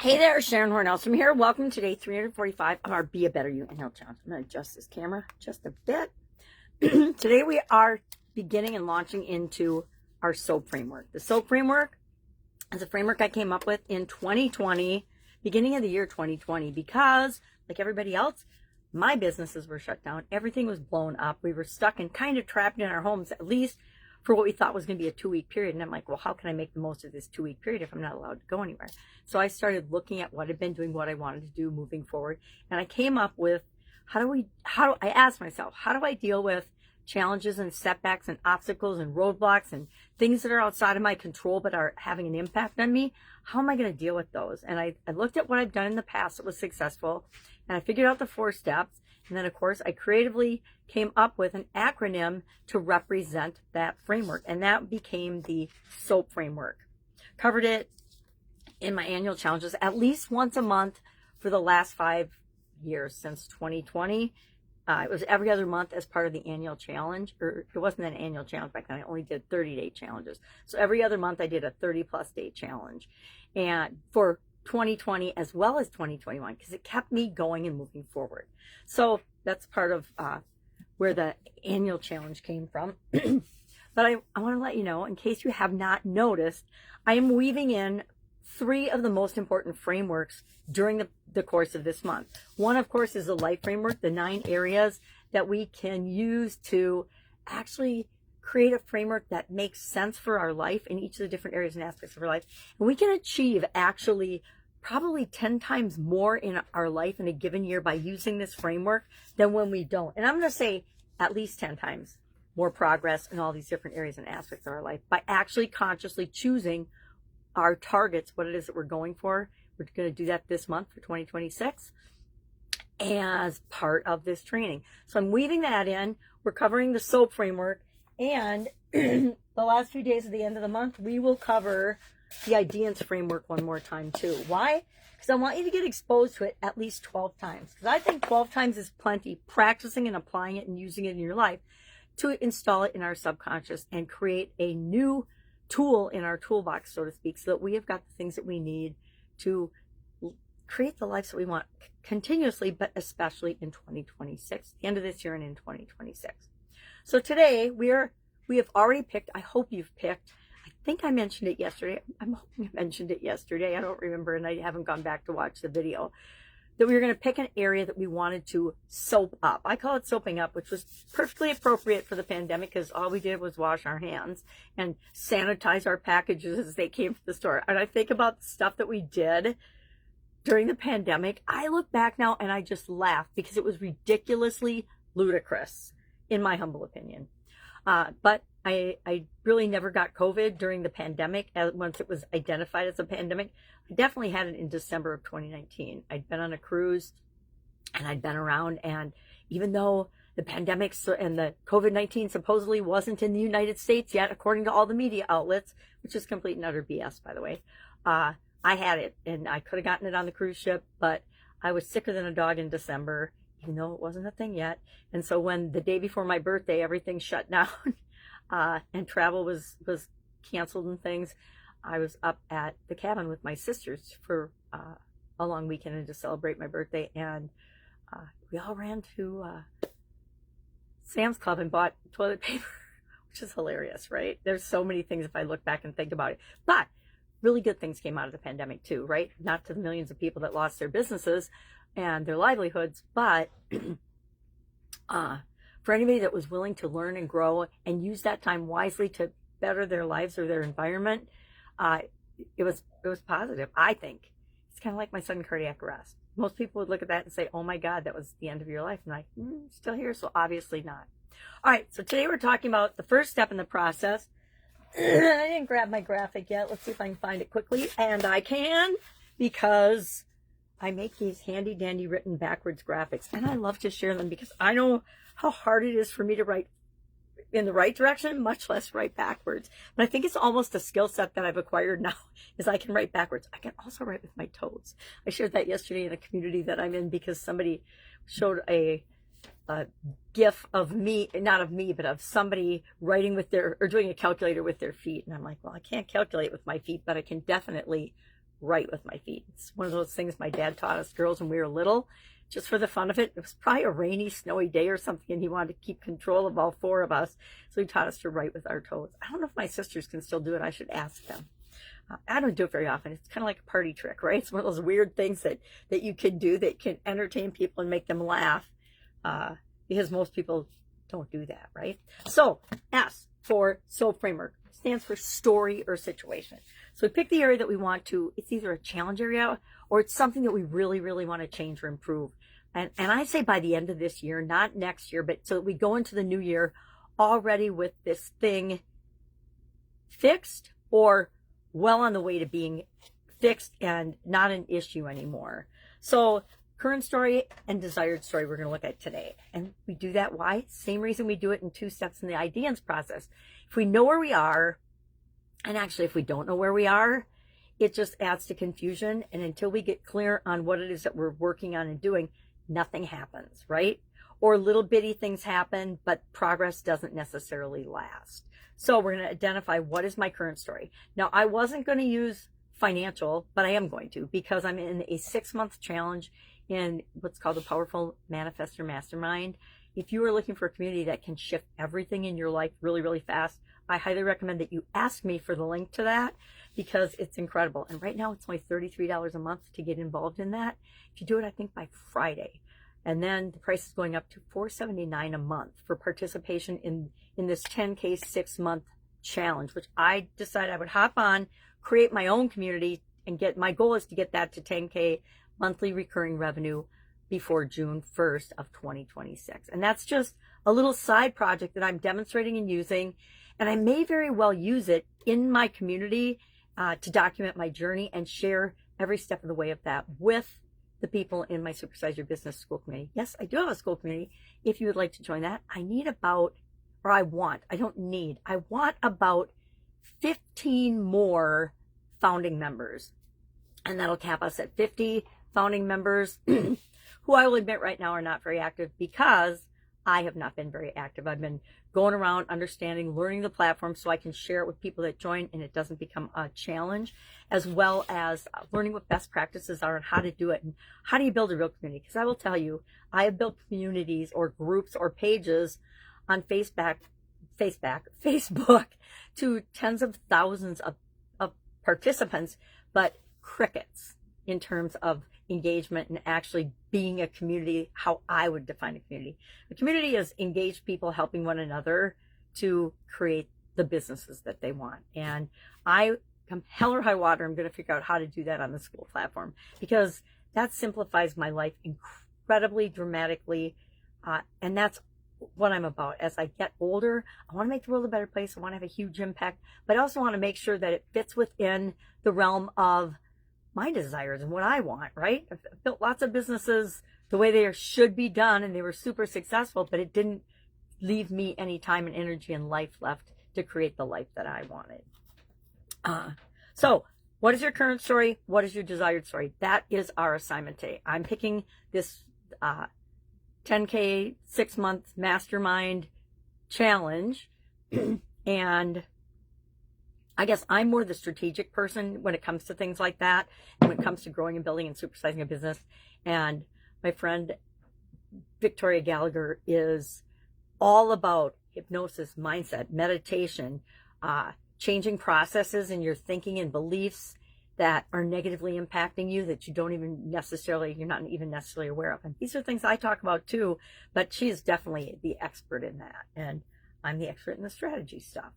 Hey there, Sharon Horne-Ellstrom here. Welcome to day 345 of our Be a Better You Inhale Challenge. I'm going to adjust this camera just a bit. Today we are beginning and launching into our SOAP framework. The SOAP framework is a framework I came up with in 2020, beginning of the year 2020, because like everybody else, my businesses were shut down. Everything was blown up. We were stuck and kind of trapped in our homes, at least for what we thought was going to be a 2-week period. And I'm like, well, how can I make the most of this 2-week period if I'm not allowed to go anywhere? So I started looking at what I'd been doing, what I wanted to do moving forward. And I came up with, I asked myself, how do I deal with challenges and setbacks and obstacles and roadblocks and things that are outside of my control but are having an impact on me? How am I going to deal with those? And I looked at what I've done in the past that was successful, and I figured out the 4 steps. And then, of course, I creatively came up with an acronym to represent that framework. And that became the SOAP framework. Covered it in my annual challenges at least once a month for the last 5 years since 2020. It was every other month as part of the annual challenge. Or it wasn't an annual challenge back then. I only did 30-day challenges. So every other month I did a 30-plus day challenge. And for 2020 as well as 2021, because it kept me going and moving forward. So that's part of where the annual challenge came from. But I want to let you know, in case you have not noticed, I am weaving in 3 of the most important frameworks during the course of this month. One, of course, is the life framework, the 9 areas that we can use to actually create a framework that makes sense for our life in each of the different areas and aspects of our life. And we can achieve actually probably 10 times more in our life in a given year by using this framework than when we don't. And I'm going to say at least 10 times more progress in all these different areas and aspects of our life by actually consciously choosing our targets, what it is that we're going for. We're going to do that this month for 2026 as part of this training. So I'm weaving that in. We're covering the SOAP framework. And the last few days of the end of the month, we will cover the Ideance framework one more time too. Why? Because I want you to get exposed to it at least 12 times. Because I think 12 times is plenty, practicing and applying it and using it in your life to install it in our subconscious and create a new tool in our toolbox, so to speak, so that we have got the things that we need to create the lives that we want continuously, but especially in 2026, the end of this year and in 2026. So today we have already picked, I hope you've picked, I think I mentioned it yesterday. I'm hoping I mentioned it yesterday. I don't remember, and I haven't gone back to watch the video, that we were going to pick an area that we wanted to soap up. I call it soaping up, which was perfectly appropriate for the pandemic because all we did was wash our hands and sanitize our packages as they came from the store. And I think about the stuff that we did during the pandemic. I look back now and I just laugh because it was ridiculously ludicrous, in my humble opinion. But I really never got COVID during the pandemic. Once it was identified as a pandemic, I definitely had it in December of 2019. I'd been on a cruise and I'd been around. And even though the pandemic and the COVID-19 supposedly wasn't in the United States yet, according to all the media outlets, which is complete and utter BS, by the way, I had it and I could have gotten it on the cruise ship, but I was sicker than a dog in December, even though it wasn't a thing yet. And so when the day before my birthday, everything shut down and travel was canceled and things, I was up at the cabin with my sisters for a long weekend and to celebrate my birthday. And we all ran to Sam's Club and bought toilet paper, which is hilarious, right? There's so many things if I look back and think about it. But really good things came out of the pandemic too, right? Not to the millions of people that lost their businesses and their livelihoods, but for anybody that was willing to learn and grow and use that time wisely to better their lives or their environment, it was positive, I think. It's kind of like my sudden cardiac arrest. Most people would look at that and say, oh my God, that was the end of your life. And I'm like, still here, so obviously not. All right, so today we're talking about the first step in the process. I didn't grab my graphic yet. Let's see if I can find it quickly. And I can, because I make these handy dandy written backwards graphics. And I love to share them because I know how hard it is for me to write in the right direction, much less write backwards. But I think it's almost a skill set that I've acquired now, is I can write backwards. I can also write with my toes. I shared that yesterday in a community that I'm in because somebody showed a gif of me, not of me, but of somebody writing with their, or doing a calculator with their feet. And I'm like, well, I can't calculate with my feet, but I can definitely right with my feet. It's one of those things my dad taught us girls when we were little, just for the fun of it. It was probably a rainy, snowy day or something, and he wanted to keep control of all four of us, so he taught us to write with our toes. I don't know if my sisters can still do it. I should ask them. I don't do it very often. It's kind of like a party trick, right? It's one of those weird things that you can do that can entertain people and make them laugh, because most people don't do that, right? So S for SOAP framework stands for story or situation. So we pick the area that we want to. It's either a challenge area or it's something that we really, really want to change or improve. And I say by the end of this year, not next year, but so that we go into the new year already with this thing fixed or well on the way to being fixed and not an issue anymore. So current story and desired story we're going to look at today. And we do that, why? Same reason we do it in 2 steps in the ideas process. If we know where we are, and actually if we don't know where we are, it just adds to confusion. And until we get clear on what it is that we're working on and doing, nothing happens, right? Or little bitty things happen, but progress doesn't necessarily last. So we're going to identify what is my current story. Now, I wasn't going to use financial, but I am going to, because I'm in a 6-month challenge in what's called the Powerful Manifestor Mastermind. If you are looking for a community that can shift everything in your life really, really fast, I highly recommend that you ask me for the link to that, because it's incredible. And right now it's only $33 a month to get involved in that. If you do it, I think by Friday. And then the price is going up to $479 a month for participation in this 10K 6-month challenge, which I decided I would hop on, create my own community, and my goal is to get that to 10K monthly recurring revenue before June 1st of 2026. And that's just a little side project that I'm demonstrating and using. And I may very well use it in my community to document my journey and share every step of the way of that with the people in my Supersize Your Business School Committee. Yes, I do have a school committee. If you would like to join that, I want about 15 more founding members. And that'll cap us at 50 founding members who I will admit right now are not very active, because I have not been very active. I've been going around, understanding, learning the platform so I can share it with people that join and it doesn't become a challenge, as well as learning what best practices are and how to do it and how do you build a real community. Because I will tell you, I have built communities or groups or pages on Facebook to tens of thousands of participants, but crickets in terms of engagement and actually being a community, how I would define a community. A community is engaged people helping one another to create the businesses that they want. And I, come hell or high water, I'm going to figure out how to do that on the school platform, because that simplifies my life incredibly dramatically. And that's what I'm about. As I get older, I want to make the world a better place. I want to have a huge impact, but I also want to make sure that it fits within the realm of my desires and what I want, right? I've built lots of businesses the way they should be done, and they were super successful, but it didn't leave me any time and energy and life left to create the life that I wanted. So what is your current story? What is your desired story? That is our assignment today. I'm picking this 10K 6-month mastermind challenge. And I guess I'm more the strategic person when it comes to things like that, and when it comes to growing and building and supersizing a business. And my friend Victoria Gallagher is all about hypnosis, mindset, meditation, changing processes in your thinking and beliefs that are negatively impacting you, that you're not even necessarily aware of. And these are things I talk about too, but she is definitely the expert in that. And I'm the expert in the strategy stuff.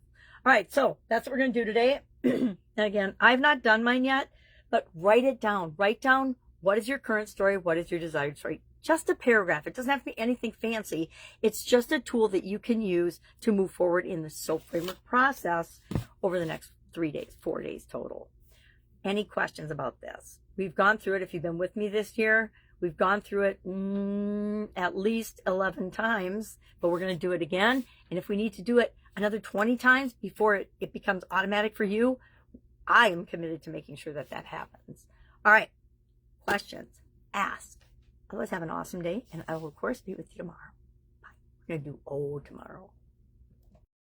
All right, so that's what we're going to do today. And again, I've not done mine yet, but write it down. Write down, what is your current story? What is your desired story? Just a paragraph. It doesn't have to be anything fancy. It's just a tool that you can use to move forward in the SOAP framework process over the next 4 days total. Any questions about this? We've gone through it. If you've been with me this year, we've gone through it at least 11 times, but we're going to do it again. And if we need to do it another 20 times before it becomes automatic for you, I am committed to making sure that happens. All right. Questions? Ask. Otherwise, have an awesome day, and I will, of course, be with you tomorrow. Bye. We're going to do tomorrow.